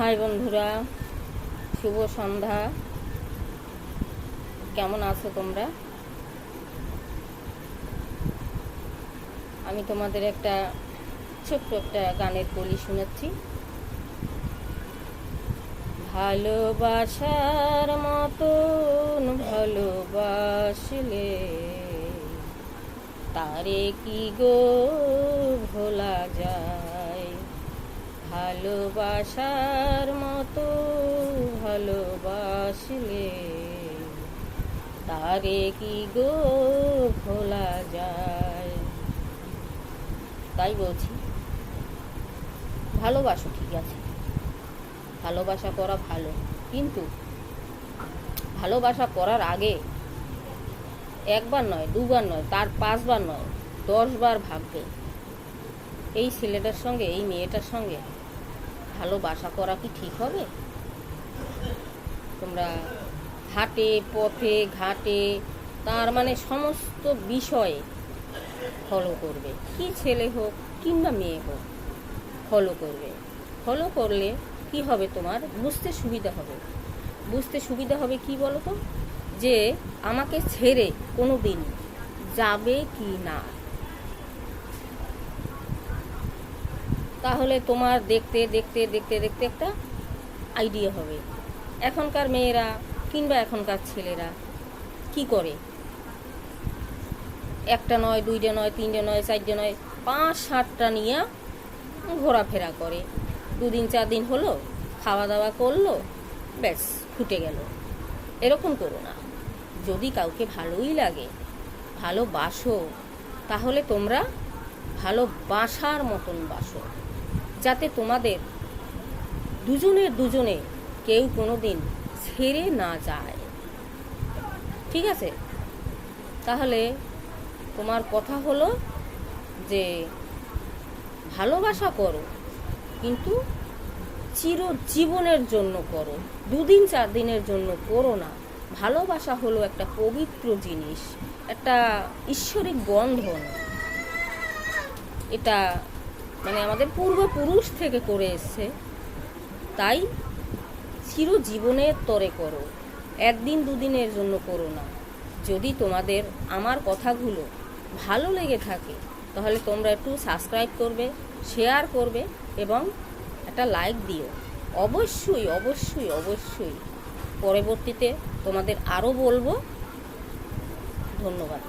High বন্ধুরা, শুভ সন্ধ্যা। কেমন আছো তোমরা? আমি তোমাদের একটা ছোট্ট একটা গানের কলি শোনাচ্ছি। ভালোবাসার মতন ভালোবাসলে তারে কি গো ভোলা যায়? ভালোবাসার মতো ভালোবাসলে তারে কি গো ভোলা যায়? তাই বলছি, ভালোবাসো, ঠিক আছে, ভালোবাসা করা ভালো, কিন্তু ভালোবাসা করার আগে একবার নয়, দুবার নয়, তার 5 বার নয়, 10 বার ভাববে এই ছেলেটার সঙ্গে, এই মেয়েটার সঙ্গে ভালোবাসা করা কি ঠিক হবে? তোমরা হাটে পথে ঘাটে তার মানে সমস্ত বিষয়ে ফলো করবে, কি ছেলে হোক কিংবা মেয়ে হোক, ফলো করবে। ফলো করলে কি হবে? তোমার বুঝতে সুবিধা হবে। বুঝতে সুবিধা হবে কি বলো তো, যে আমাকে ছেড়ে কোনো দিন যাবে কি না। তাহলে তোমার দেখতে দেখতে দেখতে দেখতে একটা আইডিয়া হবে। এখনকার মেয়েরা কিংবা এখনকার ছেলেরা কি করে? একটা নয়, দুইটা নয়, তিনটে নয়, চারটে নয়, 5-7টা নিয়ে ঘোরাফেরা করে। 2 দিন 4 দিন হলো, খাওয়া দাওয়া করলো, ব্যাস ফুটে গেল। এরকম করো না। যদি কাউকে ভালোই লাগে, ভালোবাসো, তাহলে তোমরা ভালোবাসার মতন বাসো, যাতে তোমাদের দুজনে কেউ কোনো দিন ছেড়ে না যায়। ঠিক আছে? তাহলে তোমার কথা হলো যে ভালোবাসা করো, কিন্তু চিরজীবনের জন্য করো, 2 দিন 4 দিনের জন্য করো না। ভালোবাসা হলো একটা পবিত্র জিনিস, একটা ঈশ্বরিক বন্ধন। এটা মানে আমাদের পূর্বপুরুষ থেকে করে এসছে, তাই চিরজীবনের তরে করো, 1 দিন 2 দিনের জন্য করো না। যদি তোমাদের আমার কথাগুলো ভালো লেগে থাকে, তাহলে তোমরা একটু সাবস্ক্রাইব করবে, শেয়ার করবে এবং একটা লাইক দিও। অবশ্যই অবশ্যই অবশ্যই পরবর্তীতে তোমাদের আরও বলবো। ধন্যবাদ।